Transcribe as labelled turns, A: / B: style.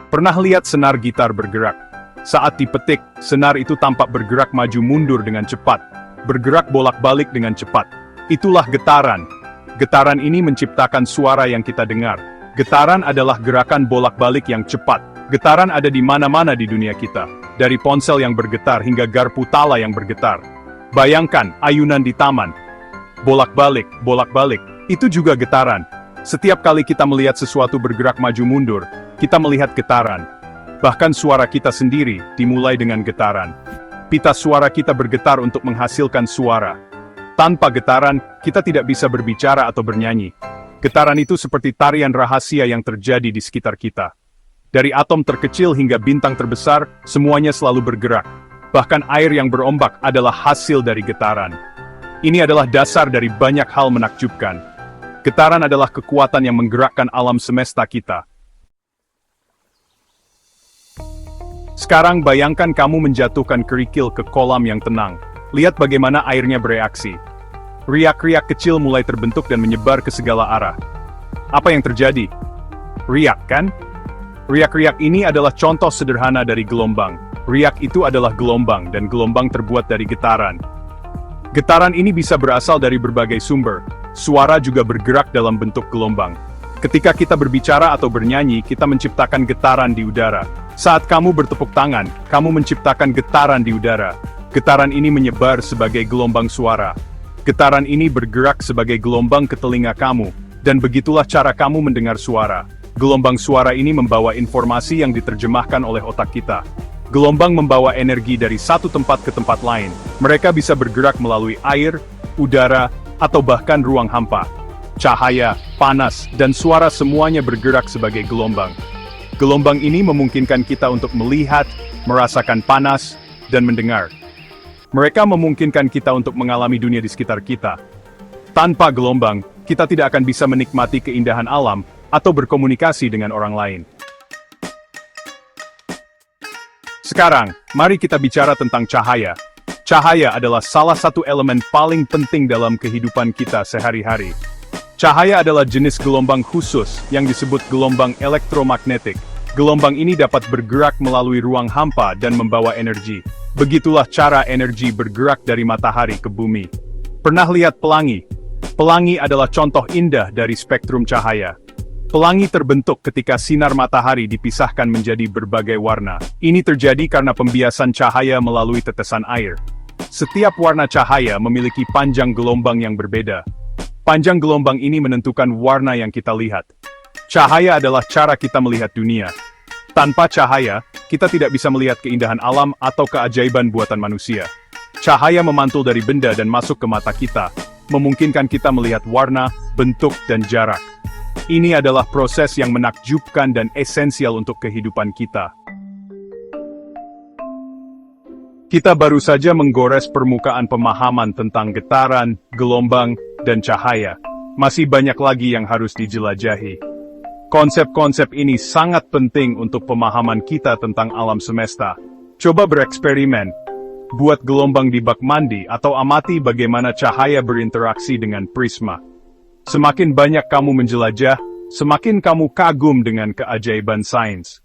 A: Pernah lihat senar gitar bergerak? Saat dipetik, senar itu tampak bergerak maju mundur dengan cepat, bergerak bolak-balik dengan cepat. Itulah getaran. Getaran ini menciptakan suara yang kita dengar. Getaran adalah gerakan bolak-balik yang cepat. Getaran ada di mana-mana di dunia kita, dari ponsel yang bergetar hingga garpu tala yang bergetar. Bayangkan ayunan di taman. Bolak-balik, bolak-balik, itu juga getaran. Setiap kali kita melihat sesuatu bergerak maju mundur, kita melihat getaran. Bahkan suara kita sendiri dimulai dengan getaran. Pita suara kita bergetar untuk menghasilkan suara. Tanpa getaran, kita tidak bisa berbicara atau bernyanyi. Getaran itu seperti tarian rahasia yang terjadi di sekitar kita. Dari atom terkecil hingga bintang terbesar, semuanya selalu bergerak. Bahkan air yang berombak adalah hasil dari getaran. Ini adalah dasar dari banyak hal menakjubkan. Getaran adalah kekuatan yang menggerakkan alam semesta kita. Sekarang bayangkan kamu menjatuhkan kerikil ke kolam yang tenang. Lihat bagaimana airnya bereaksi. Riak-riak kecil mulai terbentuk dan menyebar ke segala arah. Apa yang terjadi? Riak, kan? Riak-riak ini adalah contoh sederhana dari gelombang. Riak itu adalah gelombang, dan gelombang terbuat dari getaran. Getaran ini bisa berasal dari berbagai sumber. Suara juga bergerak dalam bentuk gelombang. Ketika kita berbicara atau bernyanyi, kita menciptakan getaran di udara. Saat kamu bertepuk tangan, kamu menciptakan getaran di udara. Getaran ini menyebar sebagai gelombang suara. Getaran ini bergerak sebagai gelombang ke telinga kamu, dan begitulah cara kamu mendengar suara. Gelombang suara ini membawa informasi yang diterjemahkan oleh otak kita. Gelombang membawa energi dari satu tempat ke tempat lain. Mereka bisa bergerak melalui air, udara, atau bahkan ruang hampa. Cahaya, panas, dan suara semuanya bergerak sebagai gelombang. Gelombang ini memungkinkan kita untuk melihat, merasakan panas, dan mendengar. Mereka memungkinkan kita untuk mengalami dunia di sekitar kita. Tanpa gelombang, kita tidak akan bisa menikmati keindahan alam atau berkomunikasi dengan orang lain. Sekarang, mari kita bicara tentang cahaya. Cahaya adalah salah satu elemen paling penting dalam kehidupan kita sehari-hari. Cahaya adalah jenis gelombang khusus yang disebut gelombang elektromagnetik. Gelombang ini dapat bergerak melalui ruang hampa dan membawa energi. Begitulah cara energi bergerak dari matahari ke bumi. Pernah lihat pelangi? Pelangi adalah contoh indah dari spektrum cahaya. Pelangi terbentuk ketika sinar matahari dipisahkan menjadi berbagai warna. Ini terjadi karena pembiasan cahaya melalui tetesan air. Setiap warna cahaya memiliki panjang gelombang yang berbeda. Panjang gelombang ini menentukan warna yang kita lihat. Cahaya adalah cara kita melihat dunia. Tanpa cahaya, kita tidak bisa melihat keindahan alam atau keajaiban buatan manusia. Cahaya memantul dari benda dan masuk ke mata kita, memungkinkan kita melihat warna, bentuk, dan jarak. Ini adalah proses yang menakjubkan dan esensial untuk kehidupan kita. Kita baru saja menggores permukaan pemahaman tentang getaran, gelombang, dan cahaya. Masih banyak lagi yang harus dijelajahi. Konsep-konsep ini sangat penting untuk pemahaman kita tentang alam semesta. Coba bereksperimen. Buat gelombang di bak mandi atau amati bagaimana cahaya berinteraksi dengan prisma. Semakin banyak kamu menjelajah, semakin kamu kagum dengan keajaiban sains.